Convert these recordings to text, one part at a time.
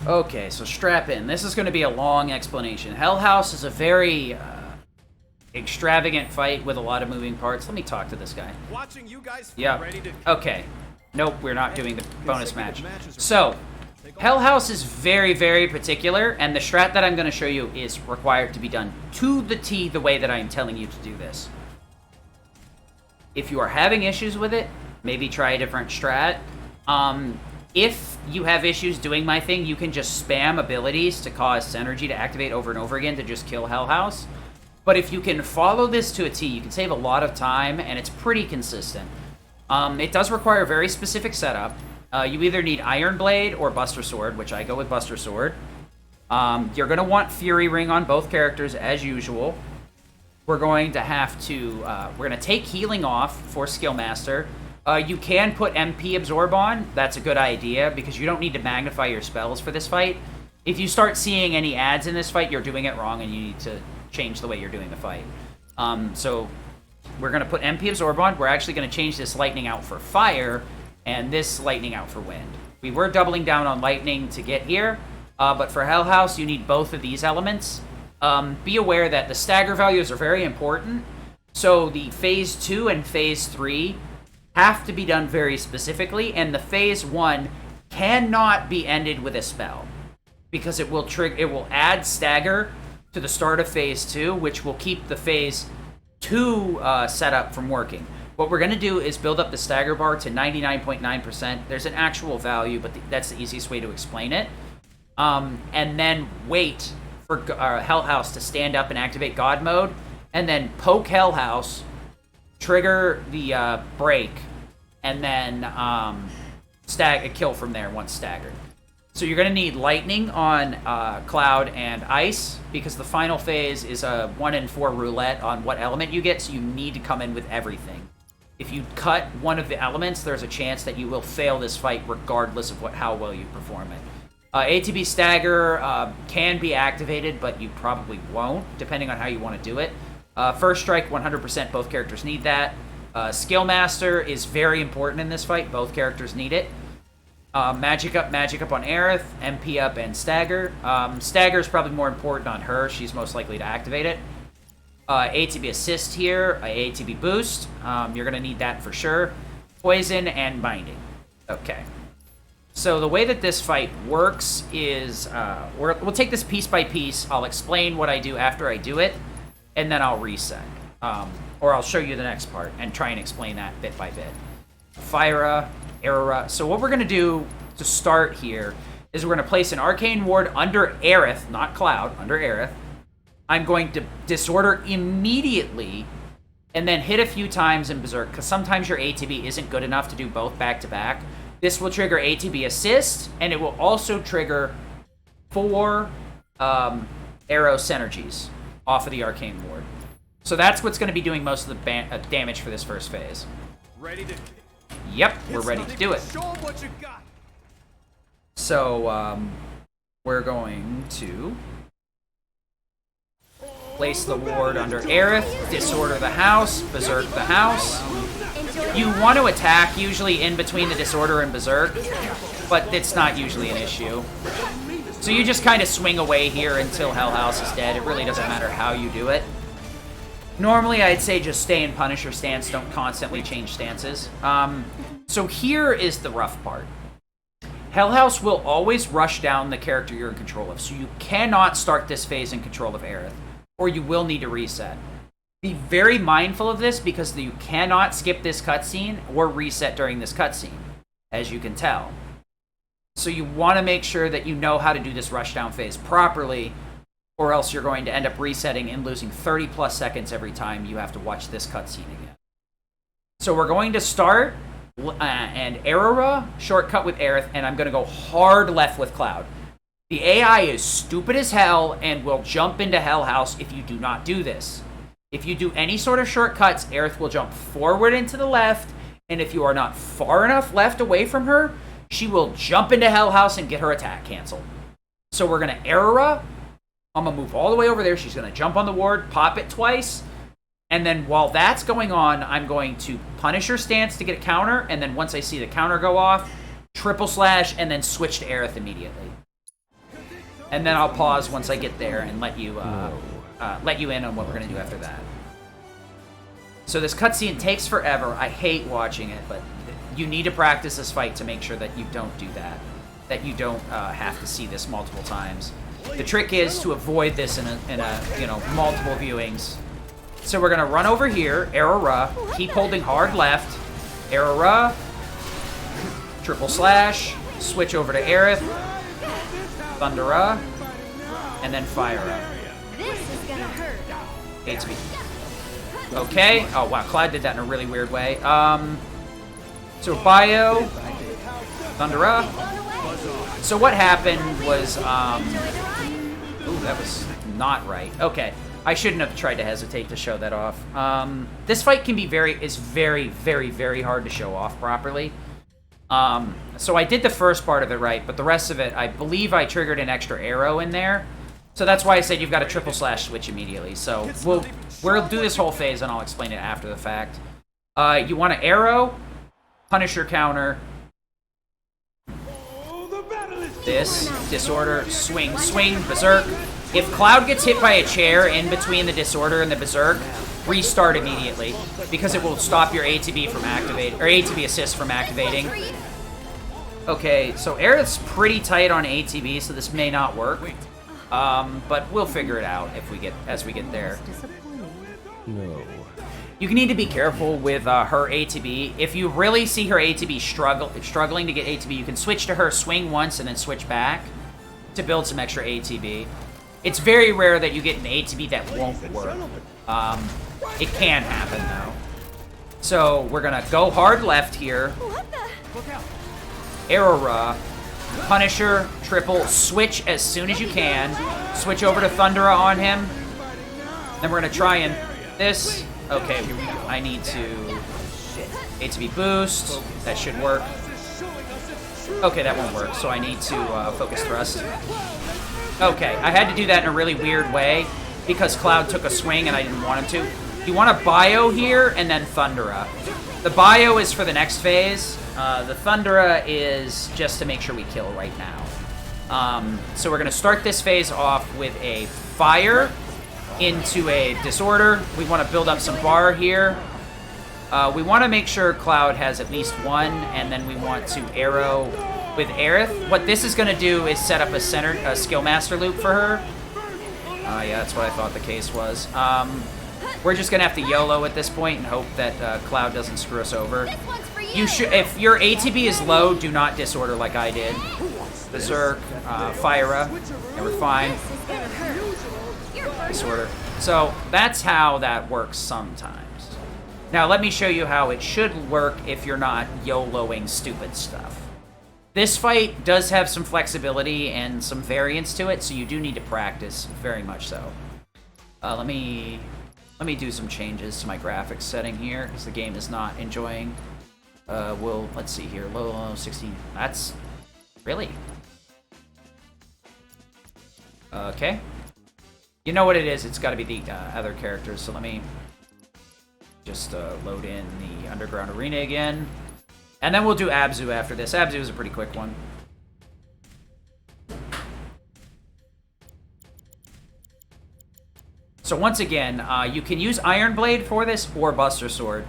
Okay, so strap in. This is going to be a long explanation. Hell House is a very extravagant fight with a lot of moving parts. Let me talk to this guy. Watching you guys Yep. Okay. Nope, we're not doing the bonus match. So, Hell House is very, very particular, and the strat that I'm going to show you is required to be done to the T the way that I am telling you to do this. If you are having issues with it, maybe try a different strat. If you have issues doing my thing, you can just spam abilities to cause Synergy to activate over and over again to just kill Hell House. But if you can follow this to a T, you can save a lot of time, and it's pretty consistent. It does require a very specific setup. You either need Iron Blade or Buster Sword, which I go with Buster Sword. You're going to want Fury Ring on both characters, as usual. We're going to have to... we're going to take Healing off for Skill Master. You can put MP Absorb on. That's a good idea, because you don't need to magnify your spells for this fight. If you start seeing any ads in this fight, you're doing it wrong, and you need to change the way you're doing the fight. So we're going to put MP Absorb on. We're actually going to change this Lightning out for Fire, and this Lightning out for Wind. We were doubling down on Lightning to get here, but for Hell House, you need both of these elements. Be aware that the stagger values are very important, so the Phase 2 and Phase 3 have to be done very specifically, and the Phase 1 cannot be ended with a spell, because it will add stagger to the start of Phase 2, which will keep the Phase 2 setup from working. What we're going to do is build up the stagger bar to 99.9%. There's an actual value, but that's the easiest way to explain it. And then wait for Hell House to stand up and activate God Mode, and then poke Hell House, trigger the break, and then kill from there once staggered. So you're going to need Lightning on Cloud and Ice, because the final phase is a 1 in 4 roulette on what element you get, so you need to come in with everything. If you cut one of the elements, there's a chance that you will fail this fight regardless of how well you perform it. ATB Stagger can be activated, but you probably won't, depending on how you want to do it. First Strike, 100%, both characters need that. Skill Master is very important in this fight. Both characters need it. Magic up on Aerith, MP up, and Stagger. Stagger is probably more important on her. She's most likely to activate it. ATB Assist here, ATB Boost. You're going to need that for sure. Poison and Binding. Okay. So the way that this fight works is, we'll take this piece by piece. I'll explain what I do after I do it, and then I'll reset. Or I'll show you the next part and try and explain that bit by bit. Fyra, Aurora. So what we're going to do to start here is we're going to place an Arcane Ward under Aerith, not Cloud, under Aerith. I'm going to Disorder immediately, and then hit a few times in Berserk, because sometimes your ATB isn't good enough to do both back-to-back. This will trigger ATB Assist, and it will also trigger 4 Arrow Synergies off of the Arcane Ward. So that's what's going to be doing most of the damage for this first phase. Ready to... Yep, we're ready to do it. Show 'em what you got. So, we're going to place the ward under Aerith, Disorder the house, Berserk the house. You want to attack usually in between the Disorder and Berserk, but it's not usually an issue. So you just kind of swing away here until Hell House is dead. It really doesn't matter how you do it. Normally, I'd say just stay in Punisher stance. Don't constantly change stances. So here is the rough part. Hell House will always rush down the character you're in control of, so you cannot start this phase in control of Aerith, or you will need to reset. Be very mindful of this, because you cannot skip this cutscene or reset during this cutscene, as you can tell. So you want to make sure that you know how to do this rushdown phase properly, or else you're going to end up resetting and losing 30 plus seconds every time you have to watch this cutscene again. So we're going to start, and Aurora, shortcut with Aerith, and I'm going to go hard left with Cloud. The AI is stupid as hell and will jump into Hell House if you do not do this. If you do any sort of shortcuts, Aerith will jump forward into the left, and if you are not far enough left away from her, she will jump into Hell House and get her attack canceled. So we're going to Aurora. I'm going to move all the way over there. She's going to jump on the ward, pop it twice, and then while that's going on, I'm going to punish her stance to get a counter, and then once I see the counter go off, triple slash, and then switch to Aerith immediately. And then I'll pause once I get there and let you in on what we're going to do after that. So this cutscene takes forever. I hate watching it, but you need to practice this fight to make sure that you don't do that. That you don't have to see this multiple times. The trick is to avoid this in a multiple viewings. So we're gonna run over here, arrow ra, keep holding hard left, arrow ra, triple slash, switch over to Aerith, thunder ra, and then fire ra. This is gonna hurt. HP. Okay. Oh wow, Cloud did that in a really weird way. So bio, thunder ra. So what happened was, ooh, that was not right. Okay, I shouldn't have tried to hesitate to show that off. This fight can be very, very hard to show off properly. So I did the first part of it right, but the rest of it, I believe I triggered an extra arrow in there. So that's why I said you've got a triple slash switch immediately. So we'll do this whole phase and I'll explain it after the fact. You want to arrow, Punisher counter, this, disorder, swing, berserk. If Cloud gets hit by a chair in between the disorder and the berserk, restart immediately, because it will stop your ATB from activating, or ATB assist from activating. Okay, so Aerith's pretty tight on ATB, so this may not work. But we'll figure it out as we get there. No. You need to be careful with her ATB. If you really see her ATB struggling to get ATB, you can switch to her, swing once, and then switch back to build some extra ATB. It's very rare that you get an ATB that won't work. It can happen, though. So we're going to go hard left here. Arrow ra, Punisher, triple, switch as soon as you can. Switch over to Thundera on him. Then we're going to try and this. Okay, I need to ATB boost. That should work. Okay, that won't work, so I need to focus thrust. Okay, I had to do that in a really weird way because Cloud took a swing and I didn't want him to. You want a bio here and then Thundera. The bio is for the next phase. The Thundera is just to make sure we kill right now. So we're going to start this phase off with a fire into a disorder. We want to build up some bar here. We want to make sure Cloud has at least one, and then we want to arrow with Aerith. What this is going to do is set up a skill master loop for her. Yeah, that's what I thought the case was. We're just going to have to YOLO at this point and hope that Cloud doesn't screw us over. You should, if your ATB is low, do not disorder like I did. Berserk, Fyra, and we're fine. Disorder. So that's how that works sometimes. Now let me show you how it should work if you're not YOLOing stupid stuff. This fight does have some flexibility and some variance to it, so you do need to practice very much so. Let me do some changes to my graphics setting here because the game is not enjoying. Let's see here, low 16. That's really okay. You know what it is? It's got to be the other characters. So let me just load in the underground arena again, and then we'll do Abzu after this. Abzu is a pretty quick one. So once again, you can use Iron Blade for this or Buster Sword.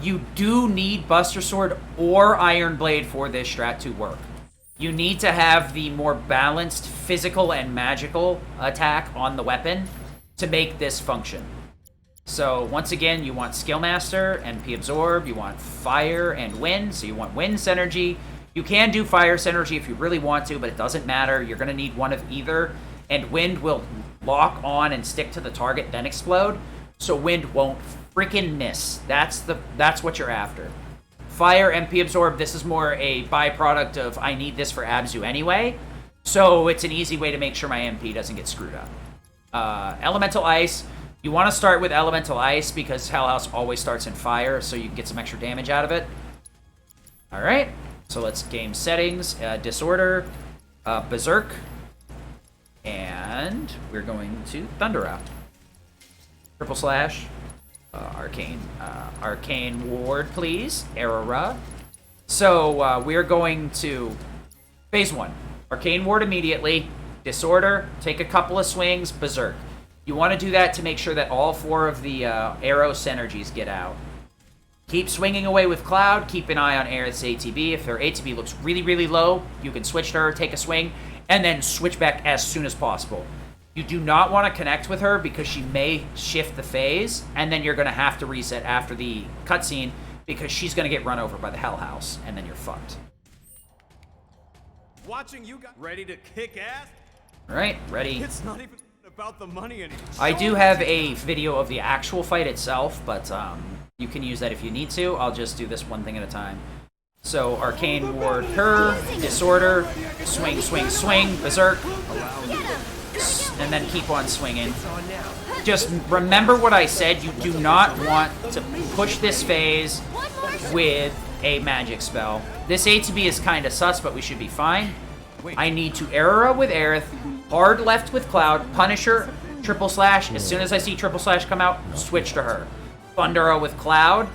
You do need Buster Sword or Iron Blade for this strat to work. You need to have the more balanced physical and magical attack on the weapon to make this function. So once again, you want Skill Master, MP Absorb, you want Fire and Wind, so you want Wind Synergy. You can do Fire Synergy if you really want to, but it doesn't matter. You're going to need one of either, and Wind will lock on and stick to the target, then explode, so Wind won't freaking miss. That's what you're after. Fire, MP Absorb, this is more a byproduct of I need this for Abzu anyway, so it's an easy way to make sure my MP doesn't get screwed up. Elemental Ice, you want to start with Elemental Ice because Hell House always starts in Fire, so you can get some extra damage out of it. Alright, so let's game settings, Disorder, Berserk, and we're going to Thunder Out. Triple Slash. Arcane Ward, please. Arrow. So, we're going to Phase 1. Arcane Ward immediately. Disorder, take a couple of swings, Berserk. You want to do that to make sure that all 4 of the arrow synergies get out. Keep swinging away with Cloud. Keep an eye on Aerith's ATB. If her ATB looks really, really low, you can switch to her, take a swing, and then switch back as soon as possible. You do not want to connect with her because she may shift the phase, and then you're going to have to reset after the cutscene because she's going to get run over by the Hell House, and then you're fucked. Watching you guys ready to kick ass? All right, ready. It's not even about the money anymore. I do have a video of the actual fight itself, but you can use that if you need to. I'll just do this one thing at a time. So, Arcane Ward her, Disorder, swing, swing, swing, Berserk, and then keep on swinging. Just remember what I said, you do not want to push this phase with a magic spell. This ATB is kind of sus, but we should be fine. I need to Aurora with Aerith, hard left with Cloud, Punisher, triple slash. As soon as I see triple slash come out, switch to her. Thundera with Cloud,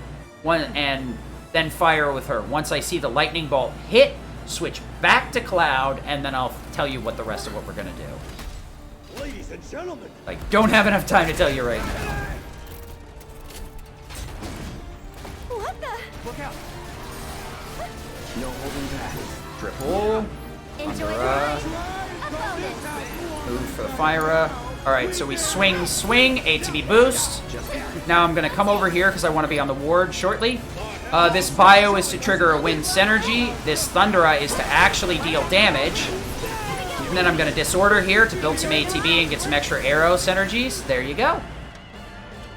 and then fire with her. Once I see the lightning bolt hit, switch back to Cloud, and then I'll tell you what the rest of what we're gonna do. Ladies and gentlemen, I don't have enough time to tell you right now. What the? look out. No holding back. Triple. Enjoy the Thundera. ride. A bonus. Move for the Fyra. Alright, so we swing, swing, ATB boost. Now I'm going to come over here because I want to be on the ward shortly. This bio is to trigger a wind synergy. This Thundera is to actually deal damage. And then I'm going to disorder here to build some ATB and get some extra arrow synergies. There you go.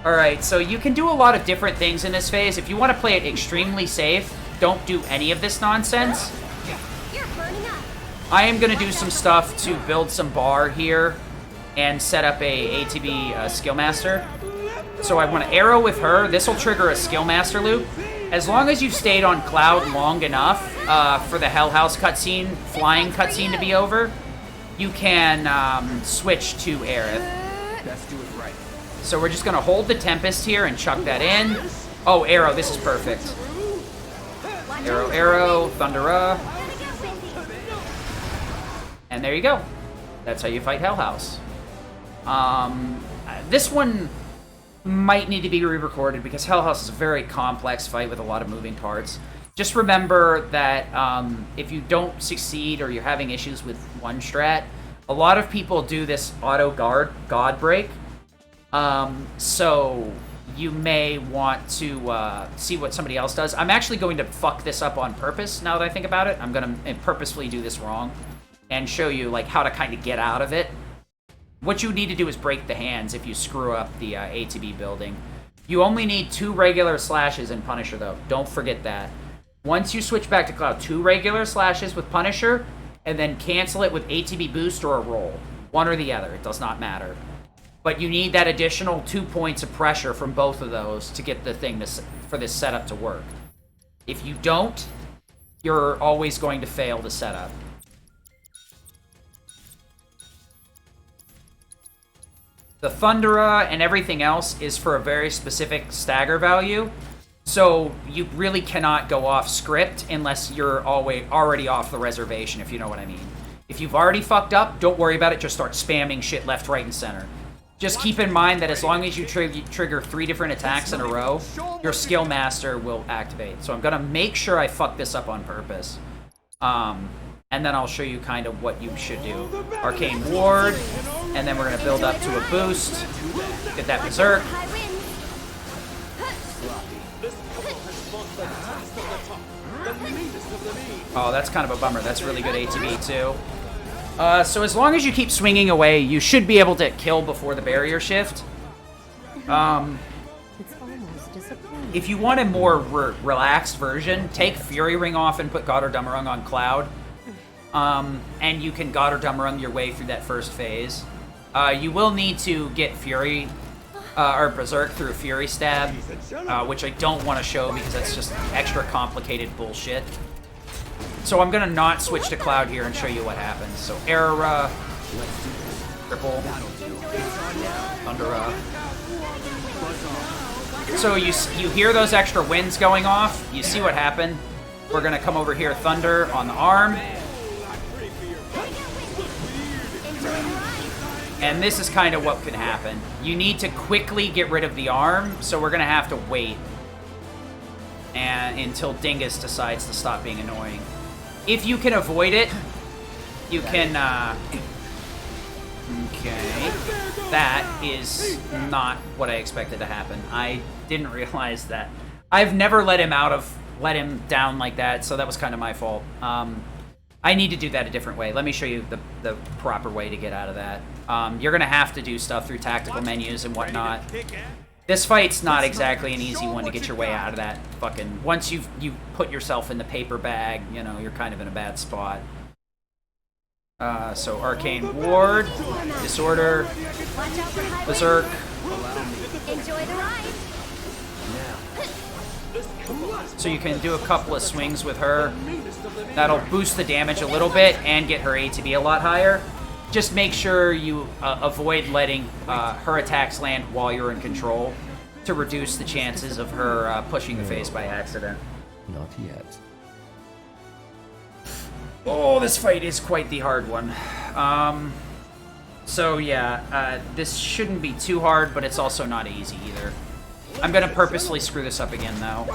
Alright, so you can do a lot of different things in this phase. If you want to play it extremely safe, don't do any of this nonsense. You're burning up. I am going to do some stuff to build some bar here and set up a ATB Skillmaster. So I want to arrow with her. This will trigger a Skillmaster loop. As long as you've stayed on Cloud long enough for the Hell House cutscene, flying cutscene to be over, you can switch to Aerith. Let's do it right. So we're just going to hold the Tempest here and chuck that in. Oh, arrow. This is perfect. Arrow, arrow, Thundera. And there you go. That's how you fight Hell House. This one might need to be re-recorded because Hell House is a very complex fight with a lot of moving parts. Just remember that if you don't succeed or you're having issues with one strat, a lot of people do this auto god break. So you may want to see what somebody else does. I'm actually going to fuck this up on purpose now that I think about it. I'm going to purposefully do this wrong and show you like how to kind of get out of it. What you need to do is break the hands if you screw up the ATB building. You only need 2 regular slashes in Punisher, though. Don't forget that. Once you switch back to Cloud, 2 regular slashes with Punisher, and then cancel it with ATB boost or a roll. One or the other. It does not matter. But you need that additional 2 points of pressure from both of those to get the thing for this setup to work. If you don't, you're always going to fail the setup. The Thundera and everything else is for a very specific stagger value, so you really cannot go off script unless you're already off the reservation, if you know what I mean. If you've already fucked up, don't worry about it, just start spamming shit left, right, and center. Just keep in mind that as long as you trigger 3 different attacks in a row, your Skill Master will activate. So I'm going to make sure I fuck this up on purpose. And then I'll show you kind of what you should do. Arcane Ward, and then we're going to build up to a boost. Get that Berserk. Oh, that's kind of a bummer. That's really good ATB too. So as long as you keep swinging away, you should be able to kill before the barrier shift. It's almost disappointing. If you want a more relaxed version, take Fury Ring off and put God or Dummerung on Cloud. And you can God or Dummerung your way through that first phase. You will need to get Fury, or Berserk through Fury Stab, which I don't want to show because that's just extra complicated bullshit. So I'm going to not switch to Cloud here and show you what happens. So Aurora, Triple, Thundera. So you hear those extra winds going off, you see what happened. We're going to come over here, Thunder on the arm. And this is kind of what could happen. You need to quickly get rid of the arm, so we're going to have to wait until Dingus decides to stop being annoying. If you can avoid it, you can... Okay. That is not what I expected to happen. I didn't realize that. I've never let him down like that, so that was kind of my fault. I need to do that a different way. Let me show you the proper way to get out of that. You're gonna have to do stuff through tactical menus and whatnot. This fight's not exactly an easy one to get your way out of that fucking... Once you put yourself in the paper bag, you know, you're kind of in a bad spot. So Arcane Ward, Disorder, Berserk. Enjoy the ride. So you can do a couple of swings with her. That'll boost the damage a little bit and get her ATB a lot higher. Just make sure you avoid letting her attacks land while you're in control to reduce the chances of her pushing the face by accident. Not yet. Oh, this fight is quite the hard one. So yeah, this shouldn't be too hard, but it's also not easy either. I'm gonna purposely screw this up again, though.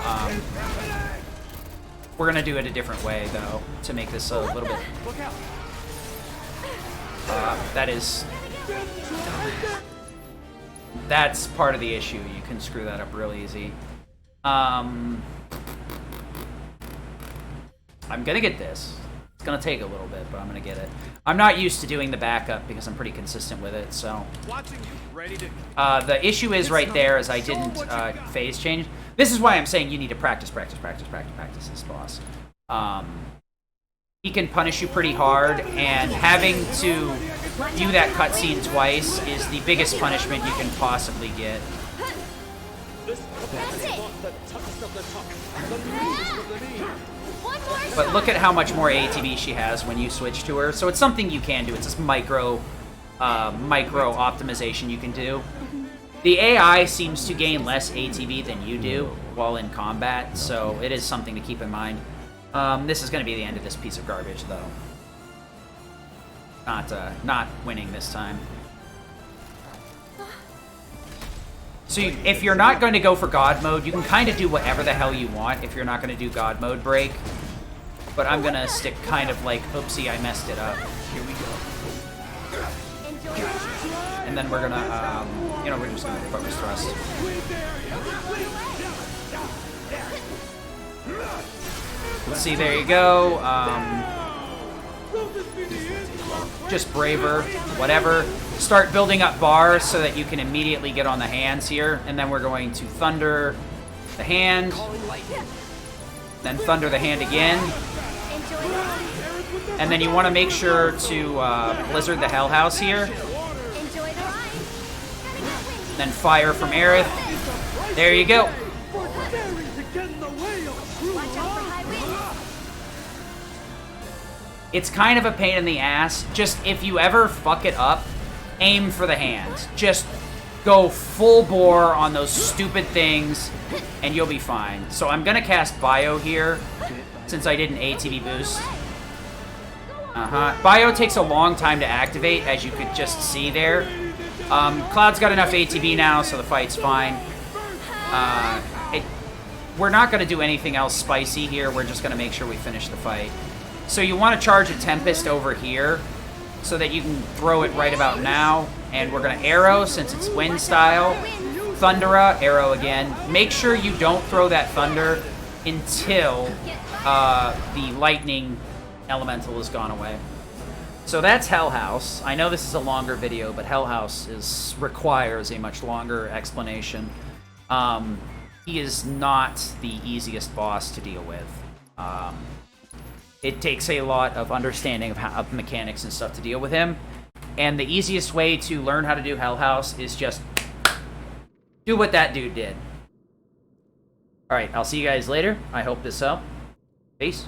We're gonna do it a different way, though, to make this a little bit... That's part of the issue. You can screw that up real easy. I'm gonna get this. It's gonna take a little bit, but I'm gonna get it. I'm not used to doing the backup because I'm pretty consistent with it, so... the issue is right there is I didn't phase change. This is why I'm saying you need to practice this boss. He can punish you pretty hard, and having to view that cutscene twice is the biggest punishment you can possibly get. But look at how much more ATB she has when you switch to her. So it's something you can do. It's this micro optimization you can do. The AI seems to gain less ATB than you do while in combat, so it is something to keep in mind. This is going to be the end of this piece of garbage, though. Not winning this time. So if you're not going to go for God mode, you can kind of do whatever the hell you want if you're not going to do God mode break. But I'm going to stick kind of like, oopsie, I messed it up. Here we go. And then we're going to, you know, we're just going to focus thrust. Let's see, there you go. Just braver, whatever. Start building up bars so that you can immediately get on the hands here. And then we're going to thunder the hand. Then thunder the hand again. And then you want to make sure to blizzard the Hell House here. Then fire from Aerith. There you go. It's kind of a pain in the ass. Just if you ever fuck it up, aim for the hands. Just go full bore on those stupid things, and you'll be fine. So I'm going to cast Bio here, since I did an ATB boost. Bio takes a long time to activate, as you could just see there. Cloud's got enough ATB now, so the fight's fine. We're not going to do anything else spicy here. We're just going to make sure we finish the fight. So you want to charge a Tempest over here so that you can throw it right about now. And we're going to arrow since it's wind style. Thundera, arrow again. Make sure you don't throw that thunder until the lightning elemental has gone away. So that's Hell House. I know this is a longer video, but Hell House requires a much longer explanation. He is not the easiest boss to deal with. It takes a lot of understanding of mechanics and stuff to deal with him. And the easiest way to learn how to do Hell House is just do what that dude did. Alright, I'll see you guys later. I hope this helped. Peace.